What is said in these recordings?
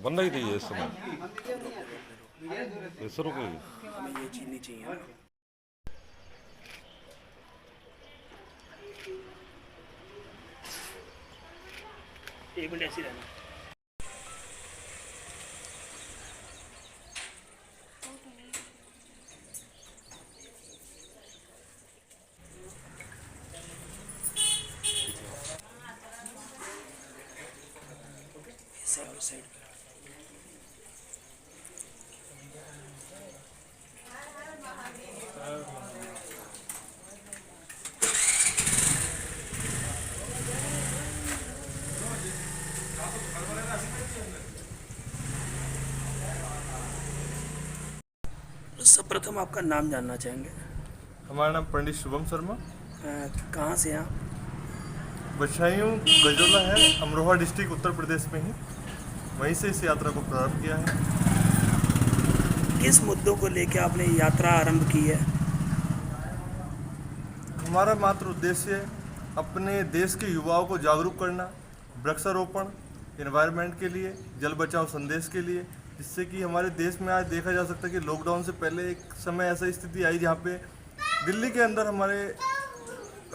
बनना ही चाहिए इस समय। ऐसा रुको हमें ये चीज़ नहीं चाहिए ना। एक मिनट ऐसे ही रहना। साइड सर्वप्रथम आपका नाम जानना चाहेंगे। हमारा नाम पंडित शुभम शर्मा। कहाँ से हैं आप? बछाइयों गजोला है, अमरोहा डिस्ट्रिक्ट उत्तर प्रदेश में ही। वहीं से इस यात्रा को प्रारंभ किया है। किस मुद्दों को लेकर आपने यात्रा आरंभ की है? हमारा मात्र उद्देश्य अपने देश के युवाओं को जागरूक करना, वृक्षारोपण, एनवायरनमेंट के लिए, जल बचाओ संदेश के लिए, जिससे कि हमारे देश में आज देखा जा सकता है कि लॉकडाउन से पहले एक समय ऐसा स्थिति आई जहाँ पे दिल्ली के अंदर हमारे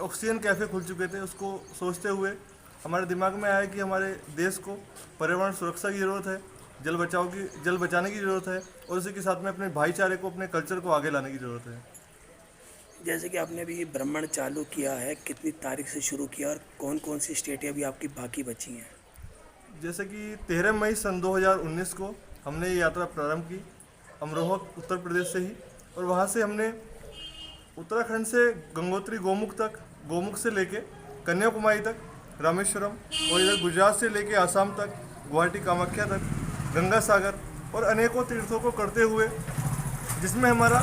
ऑक्सीजन कैफ़े खुल चुके थे। उसको सोचते हुए हमारे दिमाग में आया कि हमारे देश को पर्यावरण सुरक्षा की ज़रूरत है, जल बचाने की ज़रूरत है, और उसी के साथ में अपने भाईचारे को, अपने कल्चर को आगे लाने की ज़रूरत है। जैसे कि आपने अभी भ्रमण चालू किया है, कितनी तारीख से शुरू किया और कौन कौन सी स्टेटें अभी आपकी बाकी बची हैं? जैसे कि 13 मई सन 2019 को हमने ये यात्रा प्रारंभ की अमरोहा उत्तर प्रदेश से ही, और वहाँ से हमने उत्तराखंड से गंगोत्री गोमुख तक, गोमुख से लेके कन्याकुमारी तक, रामेश्वरम, और इधर गुजरात से लेके आसाम तक, गुवाहाटी कामाख्या तक, गंगा सागर और अनेकों तीर्थों को करते हुए, जिसमें हमारा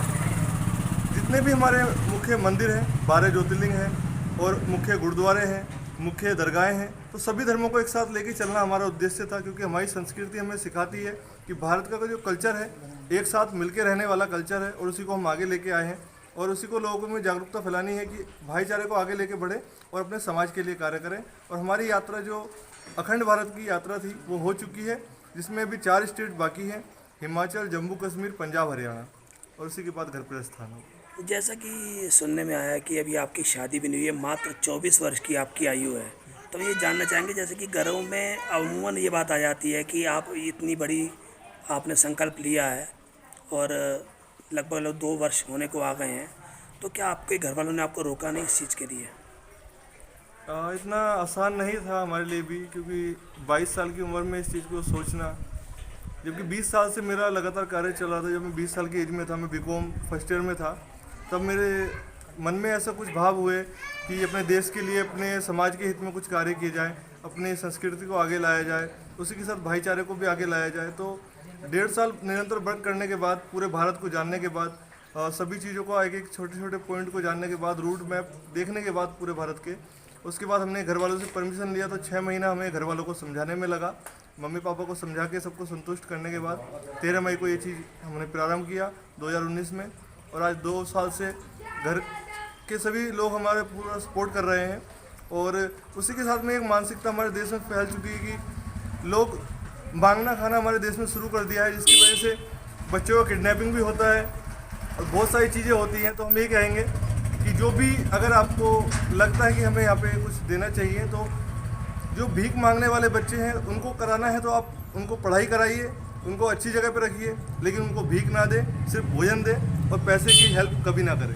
जितने भी हमारे मुख्य मंदिर हैं, 12 ज्योतिर्लिंग हैं और मुख्य गुरुद्वारे हैं, मुख्य दरगाहें हैं, तो सभी धर्मों को एक साथ लेके चलना हमारा उद्देश्य था। क्योंकि हमारी संस्कृति हमें सिखाती है कि भारत का जो कल्चर है, एक साथ मिलकर रहने वाला कल्चर है, और उसी को हम आगे लेके आए हैं, और उसी को लोगों में जागरूकता फैलानी है कि भाईचारे को आगे लेके बढ़े और अपने समाज के लिए कार्य करें। और हमारी यात्रा जो अखंड भारत की यात्रा थी वो हो चुकी है, जिसमें अभी 4 स्टेट बाकी हैं: हिमाचल, जम्मू कश्मीर, पंजाब, हरियाणा, और उसी के बाद घर प्रस्थान होगा। जैसा कि सुनने में आया कि अभी आपकी शादी भी नहीं हुई है, मात्र 24 वर्ष की आपकी आयु है, तो ये जानना चाहेंगे, जैसे कि घरों में अमूमन ये बात आ जाती है कि आप इतनी बड़ी आपने संकल्प लिया है और लगभग 2 वर्ष होने को आ गए हैं, तो क्या आपके घर वालों ने आपको रोका नहीं इस चीज़ के लिए? इतना आसान नहीं था हमारे लिए भी, क्योंकि 22 साल की उम्र में इस चीज़ को सोचना, जबकि 20 साल से मेरा लगातार कार्य चल रहा था। जब मैं 20 साल की एज में था, मैं बीकॉम फर्स्ट ईयर में था, तब मेरे मन में ऐसा कुछ भाव हुए कि अपने देश के लिए, अपने समाज के हित में कुछ कार्य किए जाए, अपनी संस्कृति को आगे लाया जाए, उसी के साथ भाईचारे को भी आगे लाया जाए। तो 1.5 साल निरंतर वर्क करने के बाद, पूरे भारत को जानने के बाद, सभी चीज़ों को, एक एक छोटे छोटे पॉइंट को जानने के बाद, रूट मैप देखने के बाद पूरे भारत के, उसके बाद हमने घर वालों से परमिशन लिया। तो 6 महीना हमें घर वालों को समझाने में लगा, मम्मी पापा को समझा के सबको संतुष्ट करने के बाद 13 मई को ये चीज़ हमने प्रारंभ किया 2019 में। और आज 2 साल से घर के सभी लोग हमारे पूरा सपोर्ट कर रहे हैं, और उसी के साथ में एक मानसिकता हमारे देश में फैल चुकी है कि लोग मांगना खाना हमारे देश में शुरू कर दिया है, जिसकी वजह से बच्चों का किडनैपिंग भी होता है और बहुत सारी चीज़ें होती हैं। तो हम ये कहेंगे कि जो भी, अगर आपको लगता है कि हमें यहाँ पे कुछ देना चाहिए, तो जो भीख मांगने वाले बच्चे हैं उनको कराना है तो आप उनको पढ़ाई कराइए, उनको अच्छी जगह पे रखिए, लेकिन उनको भीख ना दें, सिर्फ भोजन दें, और पैसे की हेल्प कभी ना करें।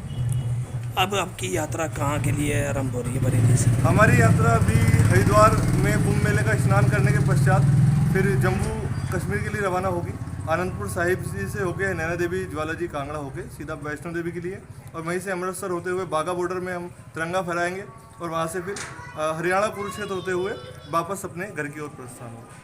अब आपकी यात्रा कहाँ के लिए आरंभ हो रही है बरेली से? हमारी यात्रा अभी हरिद्वार में कुंभ मेले का स्नान करने के पश्चात फिर जम्मू कश्मीर के लिए रवाना होगी। आनंदपुर साहिब जी से होके, नैना देवी, ज्वाला जी, कांगड़ा होके सीधा वैष्णो देवी के लिए, और वहीं से अमृतसर होते हुए बाघा बॉर्डर में हम तिरंगा फहराएंगे, और वहाँ से फिर हरियाणा कुरुक्षेत्र होते हुए वापस अपने घर की ओर प्रस्थान होगा।